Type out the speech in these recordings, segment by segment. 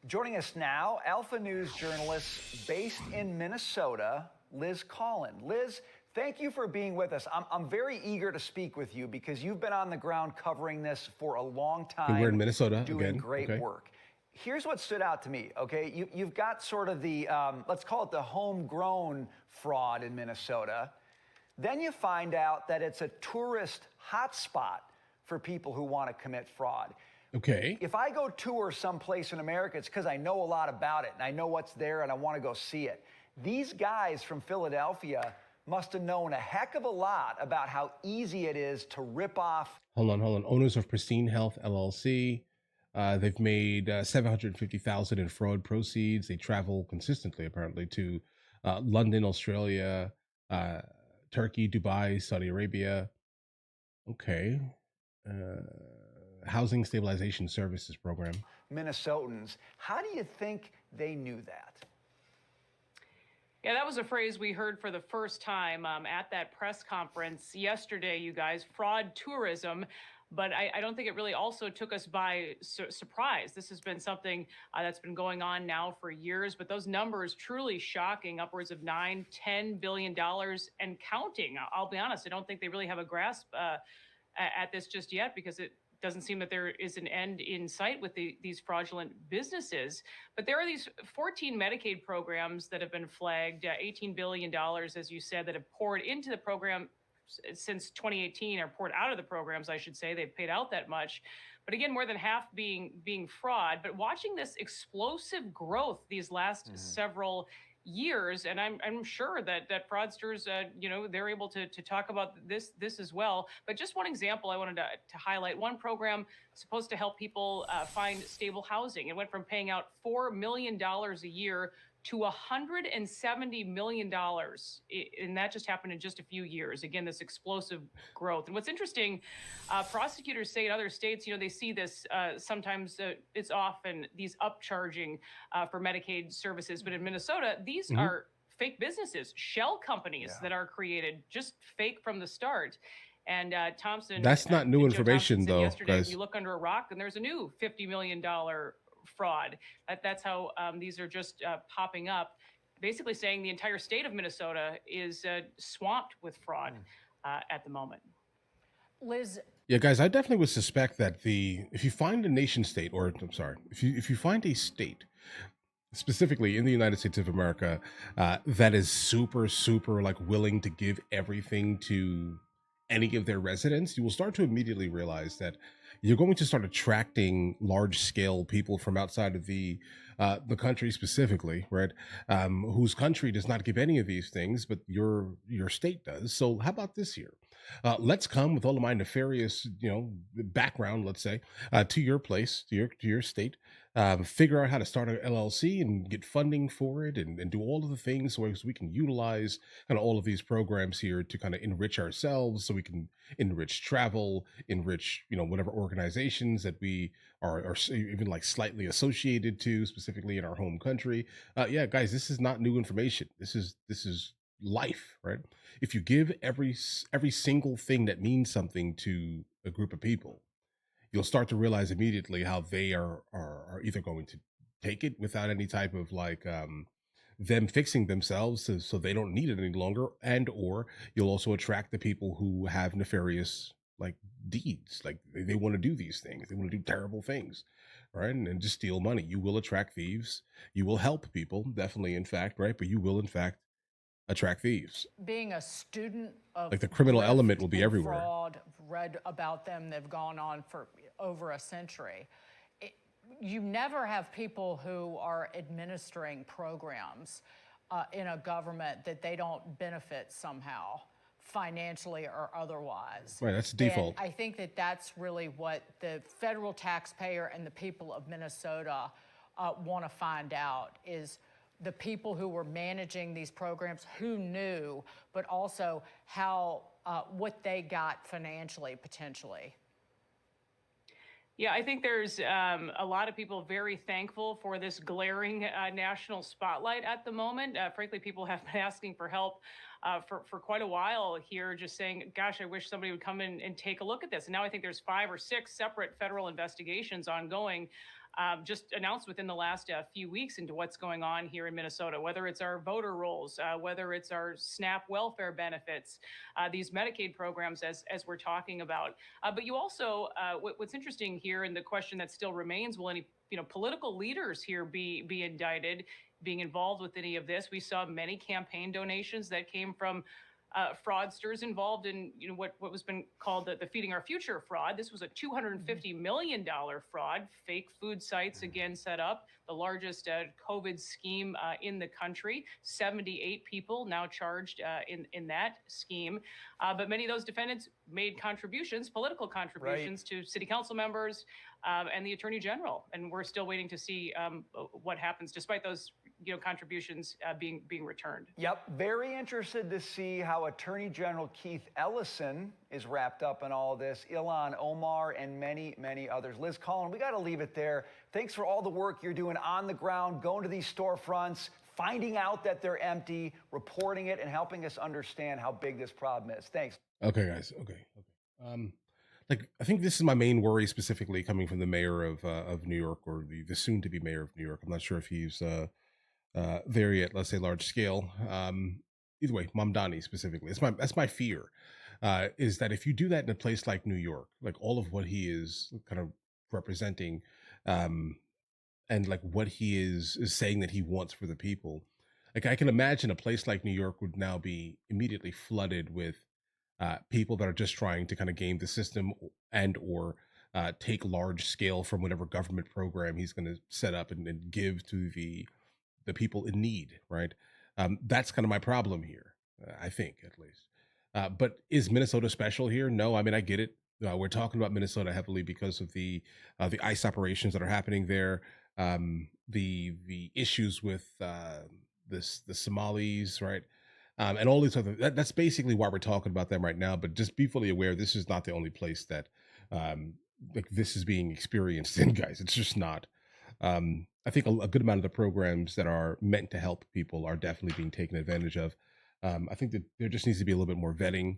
Joining us now, Alpha News journalist based in Minnesota, Liz Collin. Liz, thank you for being with us. I'm very eager to speak with you because you've been on the ground covering this for a long time. And we're in Minnesota doing again. Great work. Here's what stood out to me, okay? You've got sort of the, let's call it the homegrown fraud in Minnesota. Then you find out that it's a tourist hotspot for people who want to commit fraud. Okay. If I go tour someplace in America, it's because I know a lot about it and I know what's there and I want to go see it. These guys from Philadelphia must have known a heck of a lot about how easy it is to rip off. Hold on. Owners of Pristine Health LLC. They've made $750,000 in fraud proceeds. They travel consistently, apparently, to London, Australia, Turkey, Dubai, Saudi Arabia. Okay. Housing Stabilization Services Program. Minnesotans. How do you think they knew that? Yeah, that was a phrase we heard for the first time at that press conference yesterday, you guys, fraud tourism. But I don't think it really also took us by surprise. This has been something that's been going on now for years, but those numbers truly shocking, upwards of $9–10 billion and counting. I'll be honest, I don't think they really have a grasp at this just yet because it doesn't seem that there is an end in sight with these fraudulent businesses. But there are these 14 Medicaid programs that have been flagged, $18 billion, as you said, that have poured into the program since 2018, or poured out of the programs, I should say. They've paid out that much. But again, more than half being fraud. But watching this explosive growth these last several years, and I'm sure that fraudsters, they're able to talk about this as well. But just one example I wanted to highlight. One program supposed to help people find stable housing. It went from paying out $4 million a year to $170 million. And that just happened in just a few years. Again, this explosive growth. And what's interesting, prosecutors say in other states, they see this sometimes it's often these upcharging for Medicaid services. But in Minnesota, these are fake businesses, shell companies that are created just fake from the start. And Thompson. That's not new information, though, yesterday, guys. You look under a rock and there's a new $50 million fraud. That's how these are just popping up, basically saying the entire state of Minnesota is swamped with fraud at the moment. Liz. Yeah, guys, I definitely would suspect that if you find a nation state, or I'm sorry, if you find a state, specifically in the United States of America, that is super like willing to give everything to any of their residents, you will start to immediately realize that you're going to start attracting large-scale people from outside of the country specifically, right? Whose country does not give any of these things, but your state does. So how about this here? Let's come with all of my nefarious, background, let's say, to your place, to your state, figure out how to start an LLC and get funding for it, and do all of the things so we can utilize kind of all of these programs here to kind of enrich ourselves, so we can enrich travel, enrich, whatever organizations that we are even like slightly associated to, specifically in our home country. Yeah, guys, this is not new information. This is life, right? If you give every single thing that means something to a group of people, you'll start to realize immediately how they are either going to take it without any type of them fixing themselves so they don't need it any longer, and or you'll also attract the people who have nefarious deeds. They want to do these things. They want to do terrible things, right? And just steal money. You will attract thieves. You will help people, definitely, in fact, right? But you will, in fact, attract thieves. Being a student of the criminal element will be everywhere. Fraud, read about them. They've gone on for over a century. You never have people who are administering programs in a government that they don't benefit somehow, financially or otherwise. Right, that's the default. And I think that's really what the federal taxpayer and the people of Minnesota want to find out, is the people who were managing these programs, who knew, but also how what they got financially, potentially. Yeah, I think there's a lot of people very thankful for this glaring national spotlight at the moment. Frankly, people have been asking for help for quite a while here, just saying, gosh, I wish somebody would come in and take a look at this. And now I think there's 5 or 6 separate federal investigations ongoing just announced within the last few weeks into what's going on here in Minnesota, whether it's our voter rolls, whether it's our SNAP welfare benefits, these Medicaid programs, as we're talking about. But you also, what's interesting here, and the question that still remains, will any political leaders here be indicted, being involved with any of this? We saw many campaign donations that came from fraudsters involved in what was been called the Feeding Our Future fraud. This was a $250 million fraud. Fake food sites again set up, the largest COVID scheme in the country. 78 people now charged in that scheme. But many of those defendants made contributions, political contributions, to city council members and the attorney general. And we're still waiting to see what happens, despite those contributions being returned. Yep, very interested to see how Attorney General Keith Ellison is wrapped up in all this, Ilhan Omar, and many, many others. Liz Collin, we got to leave it there. Thanks for all the work you're doing on the ground, going to these storefronts, finding out that they're empty, reporting it, and helping us understand how big this problem is. Thanks. Okay, guys. Okay. Like, I think this is my main worry, specifically coming from the mayor of New York, or the soon-to-be mayor of New York. I'm not sure if he's there yet. Let's say large scale. Either way, Mamdani specifically. That's my fear. Is that if you do that in a place like New York, like all of what he is kind of representing, and like what he is saying that he wants for the people, like I can imagine a place like New York would now be immediately flooded with people that are just trying to kind of game the system and or take large scale from whatever government program he's going to set up and give to the people in need, right? That's kind of my problem here, I think, at least. But is Minnesota special here? No, I mean, I get it. We're talking about Minnesota heavily because of the ICE operations that are happening there, the issues with the Somalis, right? And all these other, that's basically why we're talking about them right now. But just be fully aware, this is not the only place that like this is being experienced in, guys. It's just not. I think a good amount of the programs that are meant to help people are definitely being taken advantage of. I think that there just needs to be a little bit more vetting.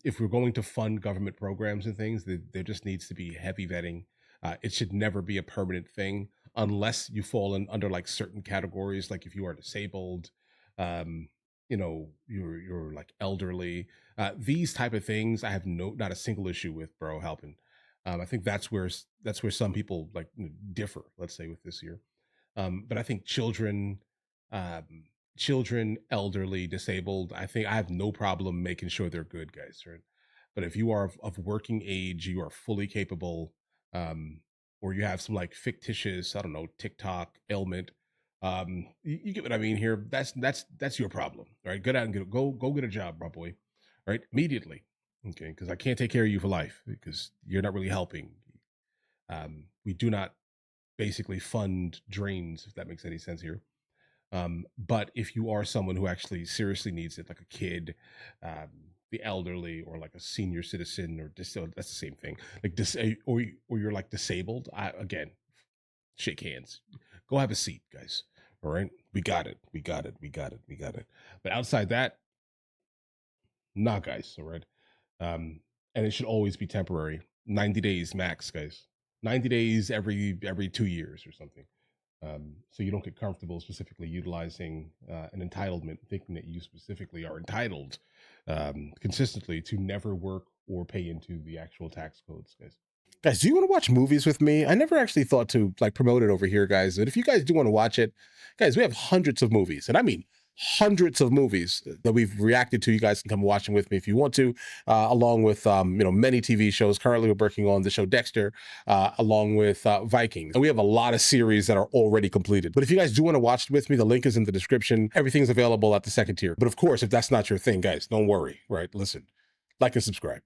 If we're going to fund government programs and things, there just needs to be heavy vetting. It should never be a permanent thing unless you fall in under like certain categories, like if you are disabled, you're like elderly, these type of things. I have not a single issue with, bro, helping. I think that's where some people like differ, let's say, with this year. But I think children, elderly, disabled, I think I have no problem making sure they're good, guys, right? But if you are of working age, you are fully capable, or you have some like fictitious, I don't know, TikTok ailment, you get what I mean here. That's your problem, right? Go out and go get a job, bro, boy, right? Immediately. Okay, because I can't take care of you for life because you're not really helping. We do not basically fund drains, if that makes any sense here. But if you are someone who actually seriously needs it, like a kid, the elderly, or like a senior citizen, or that's the same thing. Like or you're like disabled. Again, shake hands. Go have a seat, guys. All right, we got it. But outside that, nah, guys. All right. And it should always be temporary. 90 days max, guys. 90 days every 2 years or something. So you don't get comfortable specifically utilizing an entitlement, thinking that you specifically are entitled consistently to never work or pay into the actual tax codes, guys. Guys, do you want to watch movies with me? I never actually thought to like promote it over here, guys. But if you guys do want to watch it, guys, we have hundreds of movies, and I mean hundreds of movies that we've reacted to. You guys can come watch them with me if you want to, along with many TV shows. Currently, we're working on the show Dexter, along with Vikings, and we have a lot of series that are already completed. But if you guys do want to watch it with me, the link is in the description. Everything's available at the second tier. But of course, if that's not your thing, guys, don't worry. Right? Listen, like and subscribe.